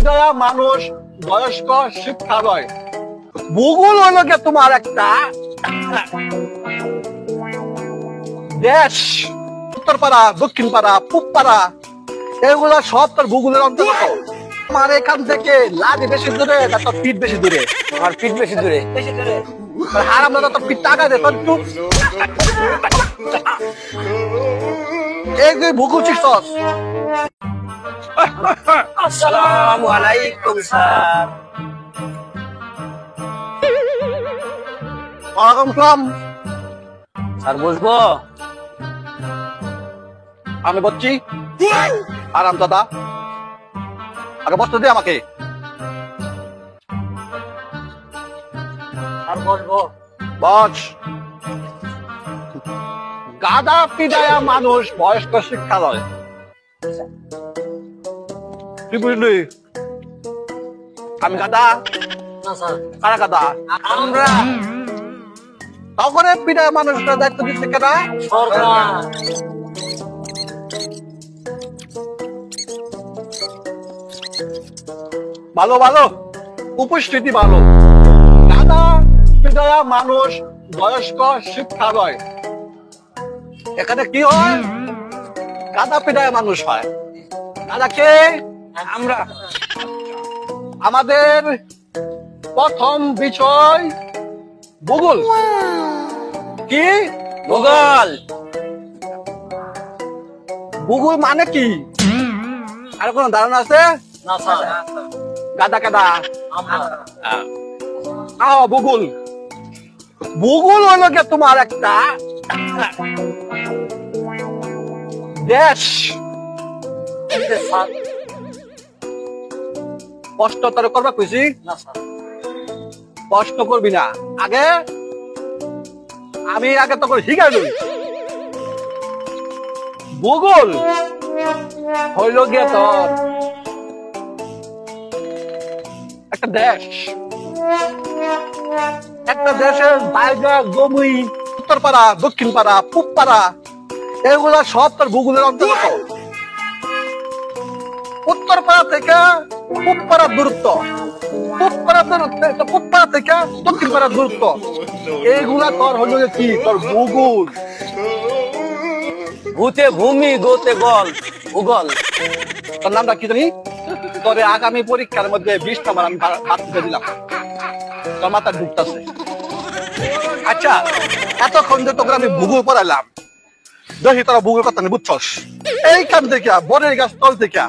পিদায়া মানুষ বয়স্ক শিক্ষালয়। ভূগোল হলো গিয়ে তোমার একটা দেশ, উত্তরপাড়া, দক্ষিণ পাড়া, পূব পাড়া, এগুলা সব তোর ভূগোলের অন্তর্গত। আমার এখান থেকে লাজ বেশি দূরে না তোর পিঠ বেশি দূরে? আমার পিঠ বেশি দূরে। হারাম দাদা তোর পিঠ টাকা দে তোর একটু। এই যে ভূগোল শিখছস? আসসালামু আলাইকুম স্যার। ওয়ালাইকুম সালাম। স্যার বসবো? আমি বলছি আরাম দাদা, আগে বসতে দে আমাকে। আর বসবো? বস। গাদা পিদায়া মানুষ বয়স্ক শিক্ষালয়। কি বুঝলি? আমি গাদা? না স্যার। কারা গাদা? আমরা। তখন পিদায়া মানুষটা দায়িত্ব দিচ্ছে কেনা? সরকার। ভালো ভালো, উপস্থিতি ভালো। গাদা পিদায়া মানুষ বয়স্ক শিক্ষালয়। এখানে কি হয়? গাদা পিদায়া মানুষ হয়। গাদা কে? আমরা। আমাদের প্রথম বিষয় ভূগোল। কি? ভূগোল। ভূগোল মানে কি? আর কোন ধারণা আছে? না স্যার। গাদা কাদা আমরা। ভূগোল। ভূগোল হলো গিয়ে তোমার একটা দেশ। স্যার। কষ্ট তোর করবা কইছি? না স্যার। কষ্ট করবি না। আমি আগে তো করে শিখাই দিই। ভূগোল হইল গিয়ে তোর একটা দেশ। একটা দেশের জায়গা, জমি, উত্তরপাড়া, দক্ষিণ পাড়া, পূব পাড়া, এগুলা সব তোর ভূগোলের অন্তর্গত। উত্তরপাড়া থেকে পূব পাড়ার দূরত্ব, পূব পাড়া থেকে দক্ষিণ পাড়ার দূরত্ব, এইগুলা তোর হলো কি তোর ভূগোল। ভূতে ভূমি, গোতে গল, ভূগোল। তোর নামটা কি জানি? তোরে আগামী পরীক্ষার মধ্যে 20 নম্বর আমি হাত তুলে দিলাম। তোর মাথা ঢুকতেছে। আচ্ছা, এতক্ষণ যে তোকে আমি ভূগোল পড়াইলাম, দেখি তোরা ভূগোল কথা বুঝছস? এইখান থেকে বনের গাছ তল থেকে